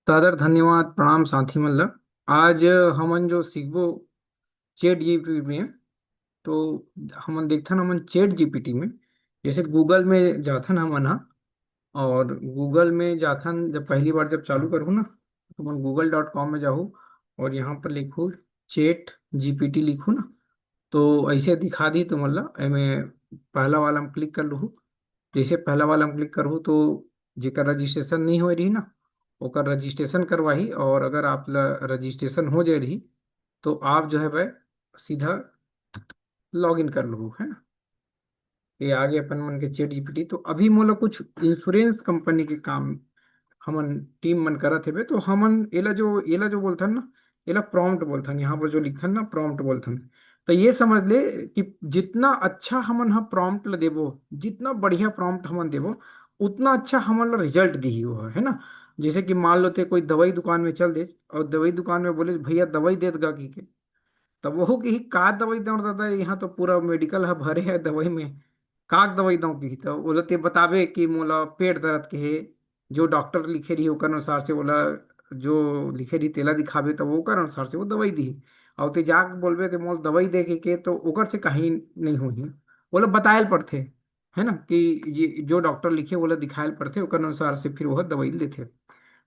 तादर धन्यवाद प्रणाम साथी मतलब आज हमन जो सीखबो चैट जीपीटी में। तो हमन देखथन हमन चैट जीपीटी में जैसे गूगल में जाथन हमन हा। और गूगल में जाथन जब पहली बार जब चालू करूँ ना तो मैं google.com में जाऊँ और यहाँ पर लिखूँ चैट जीपीटी लिखूँ ना। तो ऐसे दिखा दी तो मतलब मैं पहला वाला में क्लिक कर लूँ। जैसे पहला वाला में क्लिक करूँ तो जेकर रजिस्ट्रेशन नहीं हो रही ना ओकर रजिस्ट्रेशन करवाही। और अगर आप रजिस्ट्रेशन हो जाए रही तो आप जो है वह सीधा लॉग इन कर लो है ना। ये आगे अपन मन के चैट जीपीटी तो अभी मोला कुछ इंश्योरेंस कंपनी के काम हमन टीम मन करत हेबे। तो हमन एला जो बोलथन ना एला प्रॉम्प्ट बोलथन। यहाँ पर जो लिखथन ना प्रॉम्प्ट बोलथन। तो ये समझ ले कि जितना अच्छा हमन हा प्रॉम्प्ट ला देबो, जितना बढ़िया प्रॉम्प्ट हमन देबो उतना अच्छा हमन ला रिजल्ट दिही वो है ना। जैसे कि मान लो ते कोई दवाई दुकान में चल दे और दवाई दुकान में बोले भैया दवाई दे दगा की के। तब वो कि का दवाई दौड़ दादा यहाँ तो पूरा मेडिकल है भरे है दवाई में। का दवाई दऊ की तो बोला ते बताबे कि मोला पेट दर्द के है। जो डॉक्टर लिखे रही ओकर अनुसार से बोला जो लिखे रही तेला दिखाबे तो ओकर अनुसार से वो दवाई दी। और ते जाके बोलबे ते मोल दवाई दे के तो ओकर से कहीं नहीं होही। बोला बतायल पड़थे है ना कि ये जो डॉक्टर लिखे बोला दिखायल पड़थे ओकर अनुसार से फिर वह दवाई देथे।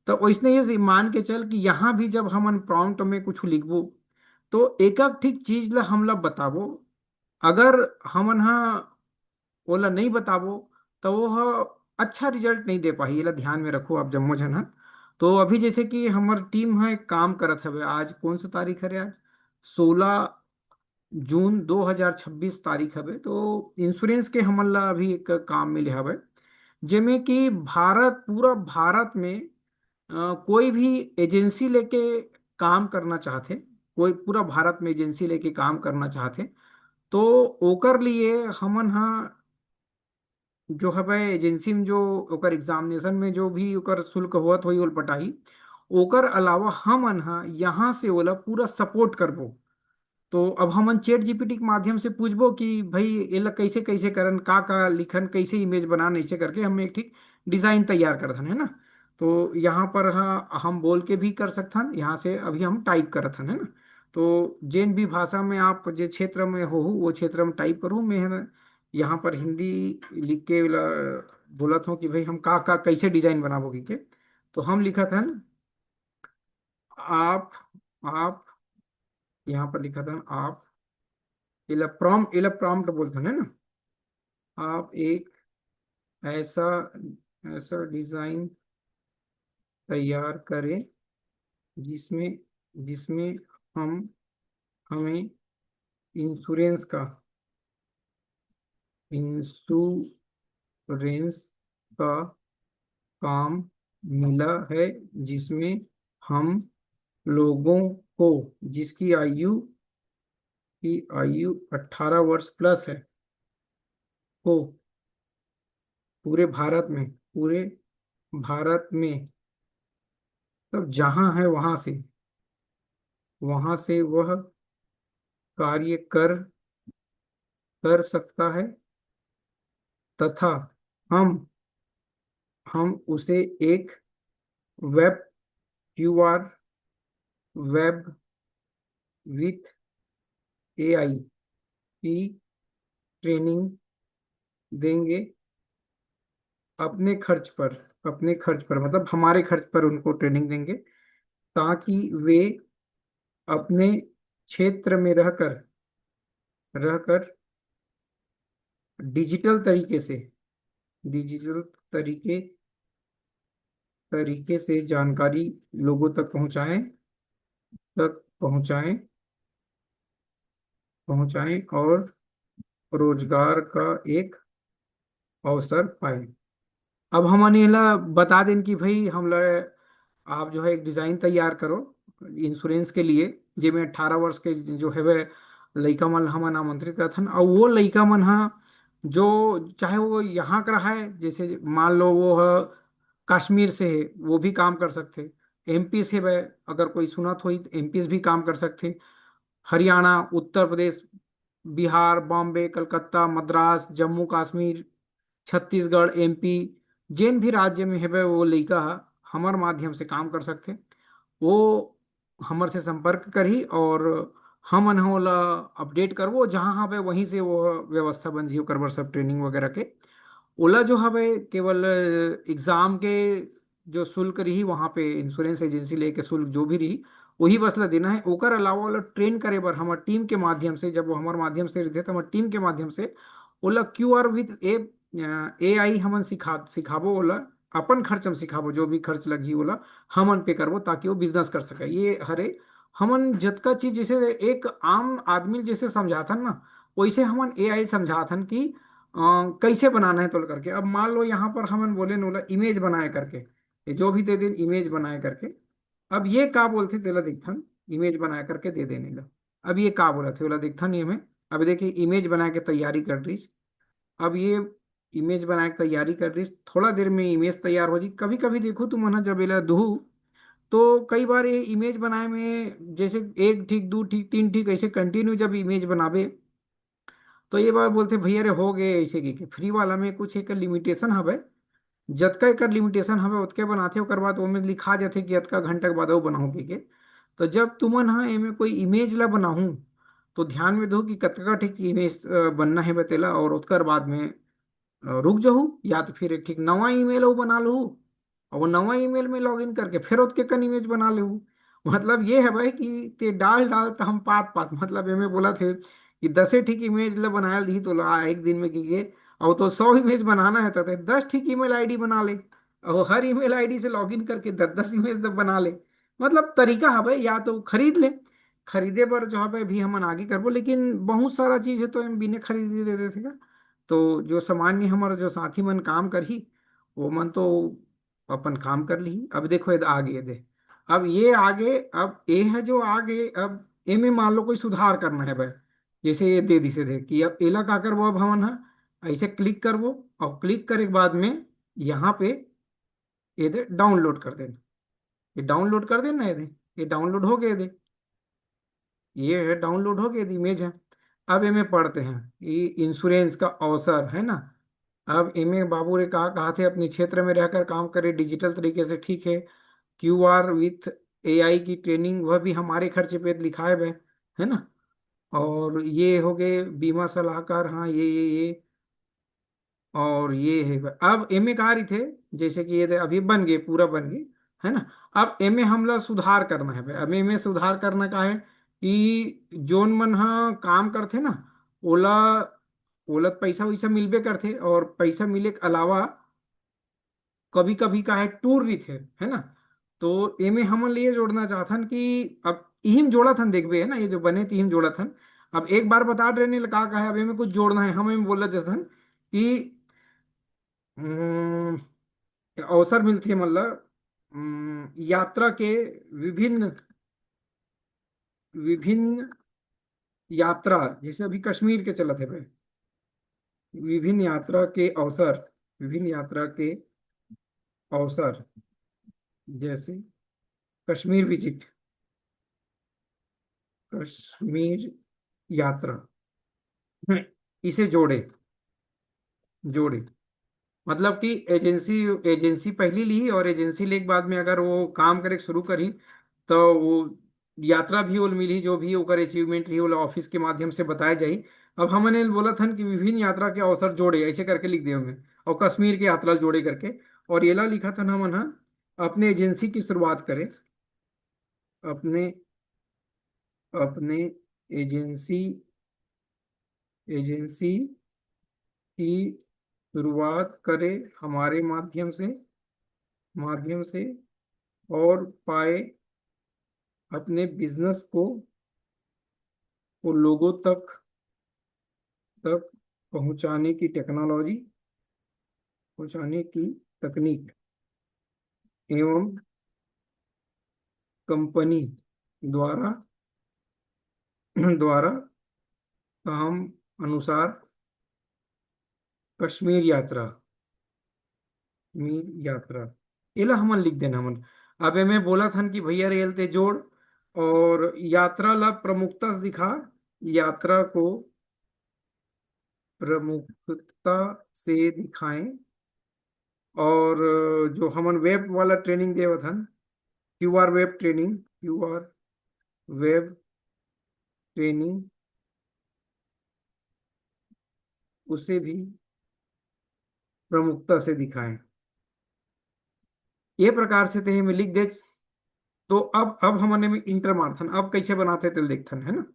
तो वैसने ये मान के चल कि यहाँ भी जब हमन प्रॉम्प्ट में कुछ लिखबो तो एक एक ठीक चीज ला हमला बताबो। अगर हमन हा ओला नहीं बताबो तो वो अच्छा रिजल्ट नहीं दे पाही। एला ध्यान में रखो आप जम्मो झन हा। तो अभी जैसे कि हमर टीम है काम करत हवे। आज कौन सा तारीख है आज 16 जून 2026 तारीख हवे। तो इंश्योरेंस के हमन ला अभी एक काम मिले हवे जेमे कि भारत पूरा भारत में कोई भी एजेंसी लेके काम करना चाहते। कोई पूरा भारत में एजेंसी लेके काम करना चाहते तो ओकर लिए हमन हा जो हवे एजेंसी में जो ओकर एग्जामिनेशन में जो भी ओकर शुल्क होत होई ओल पटाही। ओकर अलावा हमन हा यहाँ से ओला पूरा सपोर्ट करबो। तो अब हमन चैट जीपीटी के माध्यम से पूछबो कि भाई एला कैसे कैसे करन का लिखन कैसे इमेज बनान ऐसे करके हम एक ठीक डिजाइन तैयार करथन है ना। तो यहाँ पर हम बोल के भी कर सकथन यहाँ से अभी हम टाइप करथन है ना। तो जेन भी भाषा में आप जे क्षेत्र में हो वो क्षेत्र में टाइप करूँ मैं है ना। यहाँ पर हिंदी लिख के बोलत हूँ कि भाई हम का कैसे डिजाइन बनाबोगे के। तो हम लिखत हन आप यहाँ पर लिखा था आप इला प्रॉम्प्ट बोलते हैं ना। आप एक ऐसा ऐसा डिजाइन तैयार करें जिसमें जिसमें हम हमें इंश्योरेंस का इंश्योरेंस का काम मिला है। जिसमें हम लोगों को जिसकी आयु 18 वर्ष प्लस है को पूरे भारत में तब जहां है वहां से वह कार्य कर सकता है। तथा हम हम उसे एक web QR web with AI की ट्रेनिंग देंगे अपने खर्च पर मतलब हमारे खर्च पर उनको ट्रेनिंग देंगे ताकि वे अपने क्षेत्र में रहकर डिजिटल तरीके से डिजिटल तरीके तरीके से जानकारी लोगों तक पहुंचाएं और रोजगार का एक अवसर पाए। अब हमने ये ला बता दें कि भाई हम लोग आप जो है एक डिजाइन तैयार करो इंश्योरेंस के लिए जिसमें 18 वर्ष के जो है वह लड़का मन हमन आमंत्रित करथन। और वो लड़का मन हा जो चाहे वो यहाँ का रहा है जैसे मान लो वो है कश्मीर से है वो भी काम कर सकते। एमपी से वह अगर कोई सुनत हुई तो एमपी से भी काम कर सकते। हरियाणा उत्तर प्रदेश बिहार बॉम्बे कलकत्ता मद्रास जम्मू कश्मीर छत्तीसगढ़ एमपी जेन भी राज्य में है वो लड़का हमारे माध्यम से काम कर सकते, वो हमर से संपर्क करी और हम ओला अपडेट करबो जहाँ हवे वहीं से वो व्यवस्था बन जी ओकर बर सब ट्रेनिंग वगैरह के। ओला जो हवे केवल एग्जाम के जो शुल्क रही वहाँ पे इंश्योरेंस एजेंसी लेके शुल्क जो भी रही वही बस ला देना है। ओकर अलावा ओला ट्रेन करे बर हमार टीम के माध्यम से, जब वो हमार माध्यम से रहते तो हमार टीम के माध्यम से ओला QR विद AI हमन सिखाबो ओला, अपन खर्च में सिखाबो, जो भी खर्च लगी ओला हमन पे करबो ताकि वो बिजनेस कर सके। ये हरे हमन जतका चीज जैसे एक आम आदमी जैसे समझाथन ना वैसे हमन AI समझाथन कि कैसे बनाना है तो करके। अब मान लो यहाँ पर हमन बोले न बोला इमेज बनाए करके, ये जो भी दे देन इमेज बनाए करके। अब ये का बोलते तेला दिखथन इमेज बना करके दे देने ला। अब ये का बोला थे बोला दिखथन ये में। अब देखिए इमेज बना के तैयारी कर रही। अब ये इमेज बना के तैयारी कर रही, थोड़ा देर में इमेज तैयार हो जी। कभी कभी देखो तुम है ना जब एला दू तो कई बार ये इमेज बनाए में जैसे एक ठीक दो ठीक तीन ठीक ऐसे कंटिन्यू जब इमेज बनावे तो ये बार बोलते भैया रे हो गए ऐसे की फ्री वाला में कुछ एक लिमिटेशन हवे। जतका एकर लिमिटेशन हवे उतके बनाथे, ओकर बाद ओमे लिखा जाथे कि अतका घंटा के बाद अउ बनाओ के। तो जब तुमन हा एमे कोई इमेज ला बनाहूं तो ध्यान में दो कि कतका ठीक इमेज बनना है बतेला, और उसकर बाद में रुक जाऊँ या तो फिर एक ठीक नवा ईमेल वो बना लूँ और वो नवा ईमेल में लॉगिन करके फिर उसके कन इमेज बना लूँ। मतलब ये है भाई कि ते डाल डाल तो हम पात पात, मतलब एमे बोला थे कि 10 ठीक इमेज ला बनाया दी तो ला एक दिन में की गए। और तो 100 इमेज बनाना है तो 10 ठीक ईमेल आईडी बना ले और हर ईमेल आईडी से लॉगिन करके 10 10 इमेज बना ले। मतलब तरीका है भाई, या तो खरीद ले, खरीदे पर जो है भाई भी हम आगे करबो, लेकिन बहुत सारा चीज है तो हम बिना खरीदे दे देते। तो जो सामान्य हमारे जो साथी मन काम करही वो मन तो अपन काम कर ली। अब देखो ये आगे दे, अब ये आगे, अब ये है जो आगे, अब ए में मान लो कोई सुधार करना है भाई, जैसे ये दे दिसे थे कि अब एला का करबो, अब हमन है ऐसे क्लिक करबो और क्लिक करे के बाद में यहाँ पे ये दे डाउनलोड कर देना। ये डाउनलोड कर देना, ये डाउनलोड हो गया दे, ये है डाउनलोड हो गया इमेज है। अब इमें पढ़ते हैं ये इंश्योरेंस का अवसर है ना। अब इमें बाबू ने कहा थे अपने क्षेत्र में रहकर काम करे डिजिटल तरीके से, ठीक है। QR विथ AI की ट्रेनिंग वह भी हमारे खर्चे पे लिखा है ना। और ये हो गए बीमा सलाहकार, हाँ ये और ये है। अब एमए कहा रही थे जैसे कि ये अभी बन गए पूरा बन गए है ना। अब एमए हमला सुधार करना है भाई। अब एमए सुधार करना का है कि जोन मन हा काम करते ना ओला, ओला पैसा वैसा मिलबे करते, और पैसा मिले के अलावा कभी कभी का है टूर रही थे है ना। तो एमे हमन लिए जोड़ना चाहथन कि अब इहिम जोड़ा थन देखबे है ना, ये जो बने तिहिम जोड़ा थन। अब एक बार बता रहे का है, अब एमे कुछ जोड़ना है हम एमे बोला जैसन कि अम, अवसर मिलते मतलब यात्रा के विभिन्न विभिन्न यात्रा, जैसे अभी कश्मीर के चलत है भाई, विभिन्न यात्रा के अवसर, विभिन्न यात्रा के अवसर जैसे कश्मीर विजिट, कश्मीर यात्रा, इसे जोड़े जोड़े। मतलब कि एजेंसी एजेंसी पहली ली और एजेंसी ले के बाद में अगर वो काम करे शुरू करी तो वो यात्रा भी ओल मिली, जो भी ओकर अचीवमेंट रही वो ऑफिस के माध्यम से बताया जाई। अब हमने बोला था कि विभिन्न यात्रा के अवसर जोड़े ऐसे करके लिख दिए हमें, और कश्मीर की यात्रा जोड़े करके। और ये ला लिखा था ना मन अपने एजेंसी की शुरुआत करें, अपने अपने एजेंसी एजेंसी की शुरुआत करें हमारे माध्यम से और पाए अपने बिजनेस को लोगों तक पहुंचाने की टेक्नोलॉजी, पहुंचाने की तकनीक एवं कंपनी द्वारा द्वारा काम अनुसार कश्मीर यात्रा, कश्मीर यात्रा एला हमन लिख देना हमन। अब मैं बोला था कि भैया रेल ते जोड़ और यात्रा ला प्रमुखता से दिखा, यात्रा को प्रमुखता से दिखाएं और जो हमन वेब वाला ट्रेनिंग देवत हन, QR web training, QR web training, उसे भी प्रमुखता से दिखाएं। ये प्रकार से ते में लिख दे। तो अब हमने में इंटर मारथन, अब कैसे बनाते तेल देखथन, है ना।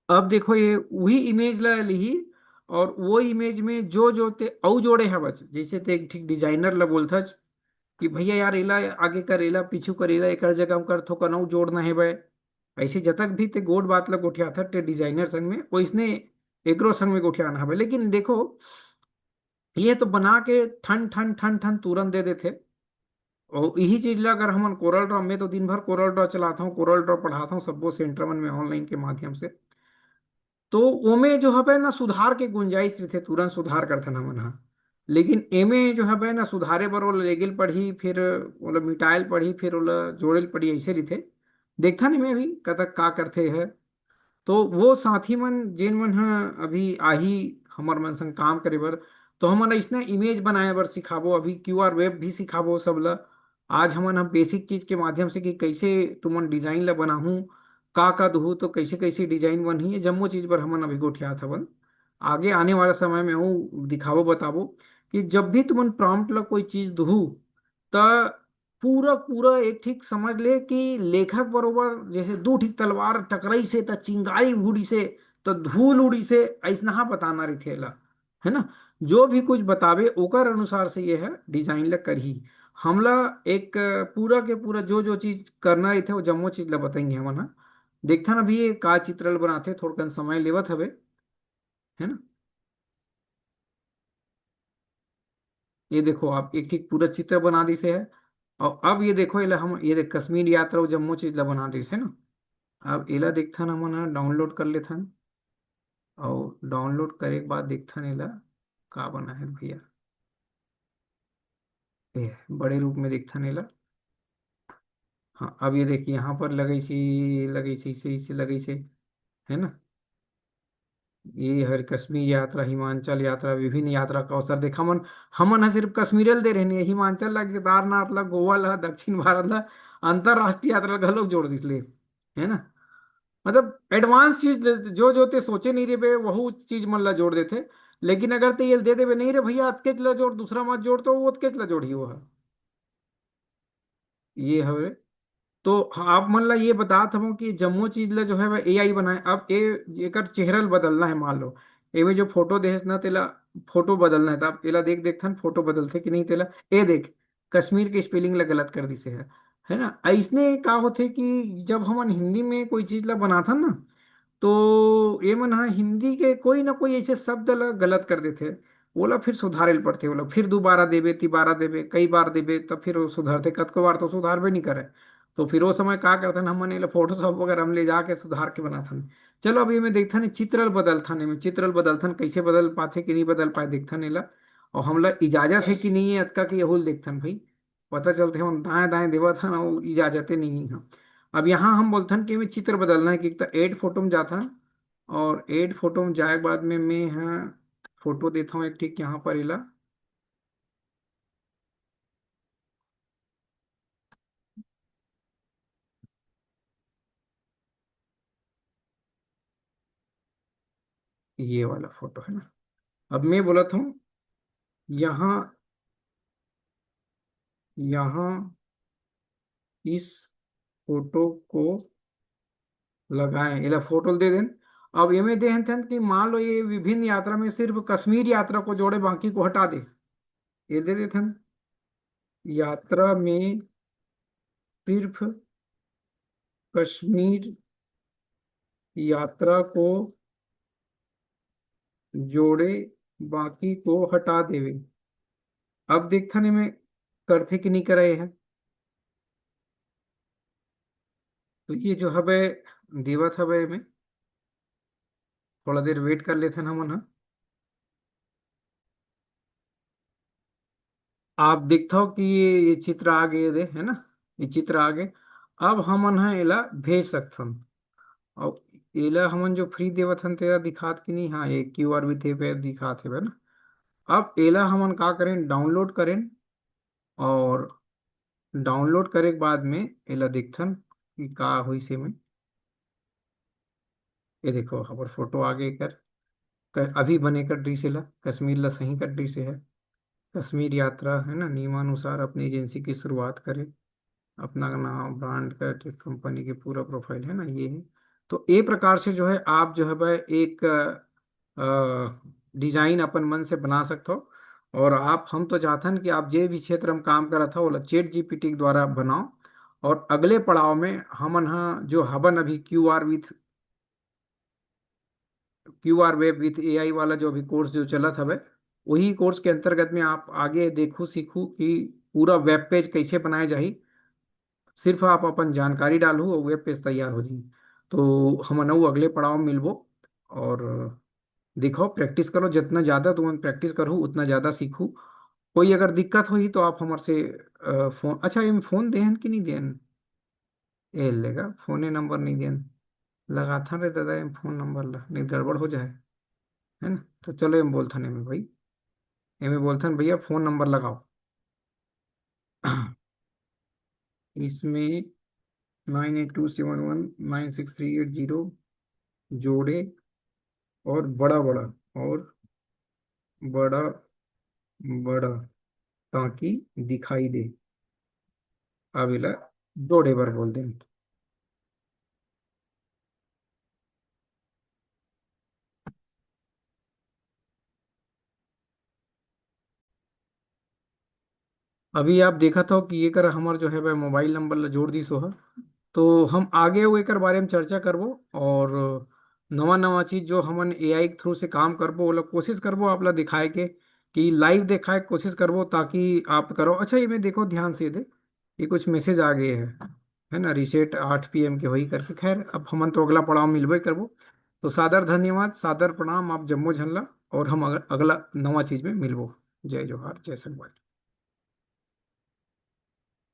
अब देखो ये वही इमेज ला ली, और वो इमेज में जो जो ते औ जोड़े हवच, जैसे ते एक ठीक डिजाइनर ला बोलथा कि भैया यार एला आगे कर, एला पीछू कर, एला एक जगह हम कर थो कनऊ जोड़ना है भाई। ऐसे जतक भी ते गोड बात ला गोठिया था ते डिजाइनर संग में, वैसने एकरो संग में गोठियाना है। लेकिन देखो ये तो बना के ठन ठन ठन ठन तुरंत दे देते। और यही चीज ला अगर हम कोरल ड्रॉ में, तो दिन भर कोरल ड्रॉ चलाता हूँ, कोरल ड्रॉ पढ़ाता हूँ सबको सेंटर में ऑनलाइन के माध्यम से। तो ओमे जो है ना सुधार के गुंजाइश रहे, तुरंत सुधार करते ना मन हा। लेकिन एमे जो है ना सुधारे बर ओला लेगिल पढ़ी, फिर ओला मिटाइल पढ़ी, फिर ओला जोड़िल पढ़ी, ऐसे रही देखता नहीं मैं भी कतक का करते है। तो वो साथी मन जेन मन हा अभी आही हमर मन संग काम करे बर, तो हमन इसने इमेज बनाए बर सिखाबो, अभी क्यूआर वेब भी सिखाबो सबला। आज हमन हम बेसिक चीज के माध्यम से कि कैसे तुमन डिजाइन ला बनाहूं, का दहू तो कैसे कैसे डिजाइन बनही, ये जम्मो चीज पर हमन अभी गोठिया हवन। आगे आने वाला समय में वो दिखाबो बताबो कि जब भी तुमन प्रॉम्प्ट ला कोई चीज दहू, त पूरा पूरा एक ठीक समझ ले कि लेखक बरोबर जैसे दू ठीक तलवार टकराई से त चिंगारी उड़ी से, तो धूल उड़ी से, ऐसना बताना रही थे, है ना। जो भी कुछ बतावे ओकर अनुसार से ये है डिजाइन ला करही। हमला एक पूरा के पूरा जो जो चीज करना रही थे वो जम्मो चीज ला बताएंगे हमन हा। देखता ना भी ये का चित्र बनाते थोड़ा समय लेवत हवे, है ना। ये देखो आप एक ठीक पूरा चित्र बना दी से है। और अब ये देखो ये हम ये देख कश्मीर यात्रा वो जम्मो चीज ला बना दी से ना। अब एला देखथन हमन डाउनलोड कर लेथन, और डाउनलोड करे के बाद देखथन एला का बना है भैया। बड़े रूप में देखथन एला। हाँ अब ये देखिए यहाँ पर लगई सी इसे लगई से, है ना। ये हर कश्मीर यात्रा, हिमाचल यात्रा, विभिन्न यात्रा का अवसर देखा मन। हमन ह सिर्फ कश्मीर दे रहे नहीं, हिमाचल ला, केदारनाथ ला, गोवा ला, दक्षिण भारत ला, अंतरराष्ट्रीय यात्रा का लोग जोड़ दिसले, है ना। मतलब एडवांस चीज जो जो ते सोचे नहीं रे बे वही चीज मन ला जोड़ देते। लेकिन अगर ते ये दे देवे नहीं रे भैया अतकेच ला जोड़, दूसरा मत जोड़, तो वो अतकेच ला जोड़ी वो है। ये हवे। तो आप मन ला ये बतात हूँ कि जम्मो चीज ला जो है वह एआई बनाए। अब ए एकर चेहरा ला बदलना है मान लो, एमे जो फोटो देस ना तेला फोटो बदलना है, तो आप एला देख देखथन फोटो बदलते कि नहीं तेला। ए देख कश्मीर के स्पेलिंग ला गलत कर दिसे है ना। ऐसने का होते कि जब हम हिंदी में कोई चीज ला बनाथन ना, तो ये मन हाँ हिंदी के कोई ना कोई ऐसे शब्द ला गलत कर देते, बोला फिर सुधारे ल पड़ते, बोला फिर दोबारा देवे, तिबारा देवे, कई बार देवे, तब फिर वो सुधारते, कतको बार तो सुधारबे नहीं करे। तो फिर वो समय का करथन हमन एला फोटोशॉप वगैरह हम ले जाके सुधार के बनाथन। चलो अभी मैं देखथन चित्र बदलथन, एमे चित्र बदलथन कैसे बदल पाथे कि नहीं बदल पाए देखथन एला। और हमला इजाजत है कि नहीं है अतका की यहुल देखथन भाई। पता चलते हम दाएं दाएं देवत हन और इजाजतें नहीं है। अब यहाँ हम बोलथन कि मैं चित्र बदलना है कि एक तो एड फोटो में जाता, और एड फोटो में जाए के बाद में मैं यहाँ फोटो देता हूँ एक ठीक यहाँ पर इला। ये वाला फोटो है ना। अब मैं बोला था यहाँ, यहाँ इस फोटो को लगाएं, इला फोटो दे दें। अब ये में दे हैं कि मान लो ये विभिन्न यात्रा में सिर्फ कश्मीर यात्रा को जोड़े बाकी को हटा दे। ये दे देते हैं यात्रा में सिर्फ कश्मीर यात्रा को जोड़े बाकी को हटा देवे। अब देखता नहीं मैं करते कि नहीं करे है। तो ये जो हवे दिवत हवे में थोड़ा देर वेट कर लेते हैं हम ना। आप देखते हो कि ये चित्र आ गए दे, है ना। ये चित्र आ गए। अब हमन है एला भेज सकथन। और एला हमन जो फ्री देवत हन तेरा दिखात कि नहीं, हाँ ये क्यूआर भी थे पे दिखात है ना। अब एला हमन का करें, डाउनलोड करें। और डाउनलोड करे के बाद में एला देखथन कि का हुई से में। ये देखो हमार फोटो आगे अभी बने कर दी से ला कश्मीर ला सही कर दी से है। कश्मीर यात्रा है ना, नियमानुसार अपनी एजेंसी की शुरुआत करें। अपना नाम, ब्रांड का, कंपनी की पूरा प्रोफाइल है ना, ये है। तो ए प्रकार से जो है आप जो है वह एक डिजाइन अपन मन से बना सकते हो। और आप, हम तो चाहतन कि आप जे भी क्षेत्र में काम करा था वो चैट जीपीटी के द्वारा बनाओ। और अगले पड़ाव में हमन जो हबन अभी Q R web with AI वाला जो अभी कोर्स जो चला था, वही कोर्स के अंतर्गत में आप आगे देखो सीखो कि पूरा वेब पेज कैसे बनाए जाही। सिर्फ आप अपन जानकारी डालो और वेब पेज तैयार हो जाई। तो हम अनऊ अगले पड़ाव में मिलबो। और देखो प्रैक्टिस करो, जितना ज़्यादा तुम प्रैक्टिस करो उतना ज़्यादा सीखो। कोई अगर दिक्कत हुई तो आप हमारे से फोन, अच्छा ये फोन देहन कि नहीं देहन, ये लेगा फोने नंबर नहीं देन। लगा था रे दादा ये फोन नंबर ला, नहीं गड़बड़ हो जाए, है ना। तो चलो एम बोलथन एमे भाई, एमे बोलथन भैया फोन नंबर लगाओ। इसमें 9827196380 जोड़े, और बड़ा बड़ा, और बड़ा बड़ा, ताकि दिखाई दे। अबिला जोड़े बार बोल दें। अभी आप देखा था कि ये कर हमार जो है वह मोबाइल नंबर ला जोड़ दी सो है। तो हम आगे वो एकर बारे में चर्चा करबो। और नवा नवा चीज जो हमन एआई के थ्रू से काम करबो वो लोग कोशिश करबो आप ला दिखाए के, कि लाइव दिखाए के कोशिश करबो ताकि आप करो। अच्छा ये में देखो ध्यान से दे, ये कुछ मैसेज आ गए है ना, रिसेट 8 PM के वही करके। खैर अब हमन तो अगला पड़ाव मिलबे करबो। तो सादर धन्यवाद, सादर प्रणाम आप जम्मो झन ला। और हम अगला नवा चीज में मिलबो। जय जोहार, जय संगवारी।